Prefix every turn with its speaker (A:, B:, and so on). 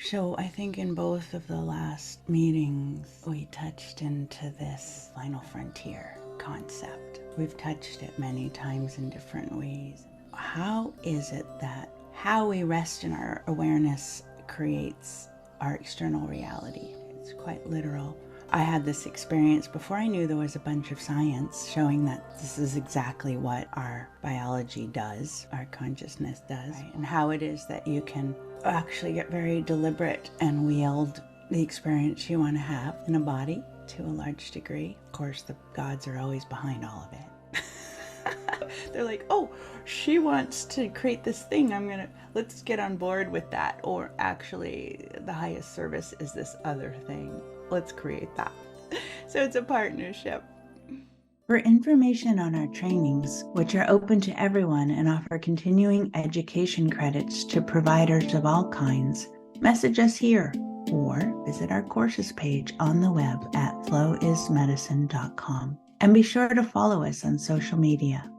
A: So I think in both of the last meetings, we touched into this final frontier concept. We've touched it many times in different ways. How is it that how we rest in our awareness creates our external reality? It's quite literal. I had this experience before I knew there was a bunch of science showing that this is exactly what our biology does, our consciousness does, right? And how it is that you can actually get very deliberate and wield the experience you want to have in a body to a large degree. Of course, the gods are always behind all of it. They're like, oh, she wants to create this thing. Let's get on board with that. Or actually, the highest service is this other thing. Let's create that. So it's a partnership. For information on our trainings, which are open to everyone and offer continuing education credits to providers of all kinds, message us here or visit our courses page on the web at flowismedicine.com. And be sure to follow us on social media.